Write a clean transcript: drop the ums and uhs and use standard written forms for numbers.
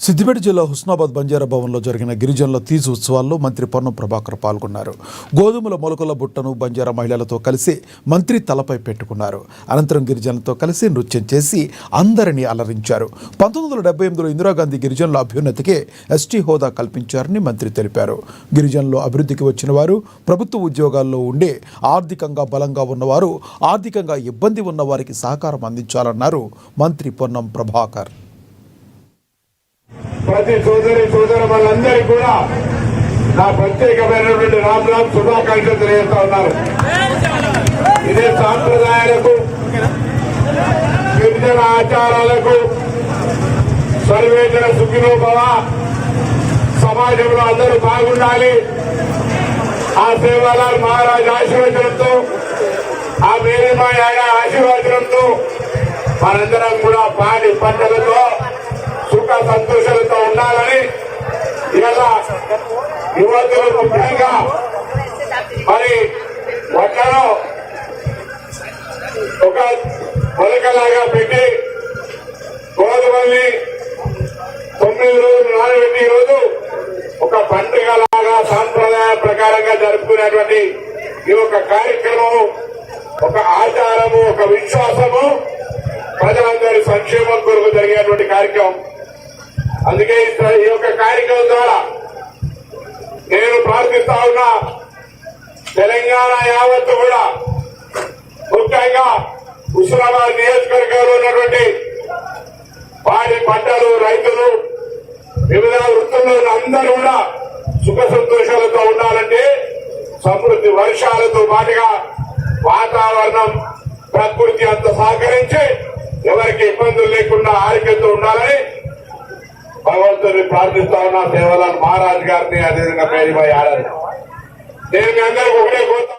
సిద్దిపేట జిల్లా హుస్నాబాద్ బంజారా భవన్లో జరిగిన గిరిజనుల తీజ్ ఉత్సవాల్లో మంత్రి పొన్నం ప్రభాకర్ పాల్గొన్నారు. గోధుమల మొలకల బుట్టను బంజారా మహిళలతో కలిసి మంత్రి తలపై పెట్టుకున్నారు. అనంతరం గిరిజనులతో కలిసి నృత్యం చేసి అందరినీ అలరించారు. 1978లో ఇందిరాగాంధీ గిరిజనుల అభ్యున్నతికే ఎస్టీ హోదా కల్పించారని మంత్రి తెలిపారు. గిరిజనులు అభివృద్ధికి వచ్చిన వారు, ప్రభుత్వ ఉద్యోగాల్లో ఉండే ఆర్థికంగా బలంగా ఉన్నవారు, ఆర్థికంగా ఇబ్బంది ఉన్న వారికి సహకారం అందించాలన్నారు మంత్రి పొన్నం ప్రభాకర్. ప్రతి సోదరులందరికీ కూడా నా ప్రత్యేకమైనటువంటి రామ్ శుభాకాంక్షలు తెలియజేస్తా ఉన్నారు. ఇదే సాంప్రదాయాలకు, గిరిజన ఆచారాలకు సర్వేజన సుఖినోభవ, సమాజంలో అందరూ బాగుండాలి, ఆ సేవాలాల్ మహారాజ్ ఆశీర్వచనంతో, ఆ మేరీమాయ ఆశీర్వచనంతో మనందరం కూడా పాడి పంటలతో సుఖ సంతోషాలతో ఉండాలని ఇలా యువతులు ముఖ్యంగా మరి వడ్లను ఒక మొలకలాగా పెట్టి గోధుమల్ని 9 రోజులు నానబెట్టి రోజు ఒక పండుగలాగా సాంప్రదాయ ప్రకారంగా జరుపుకునేటువంటి ఈ ఒక కార్యక్రమం, ఒక ఆచారము, ఒక విశ్వాసము, ప్రజలందరి సంక్షేమం కొరకు జరిగేటువంటి కార్యక్రమం. అందుకే ఈ యొక్క కార్యక్రమం ద్వారా నేను ప్రార్థిస్తా ఉన్నా, తెలంగాణ యావత్తు కూడా ముఖ్యంగా హుస్నాబాద్ నియోజకవర్గంలో ఉన్నటువంటి పాడి పంటలు, రైతులు, వివిధ వృత్తుల్లో అందరూ కూడా సుఖ సంతోషాలతో ఉండాలంటే సమృద్ధి వర్షాలతో పాటుగా వాతావరణం, ప్రకృతి అంత సహకరించి ఎవరికి ఇబ్బందులు లేకుండా ఆరోగ్యంతో ఉండాలని భగవంతుని ప్రార్థిస్తా ఉన్నా. సేవలాల్ మహారాజ్ గారిని, అదేవిధంగా మేరీబాయి ఆడారు. నేను మీ అందరికీ ఒకటే కోరుతా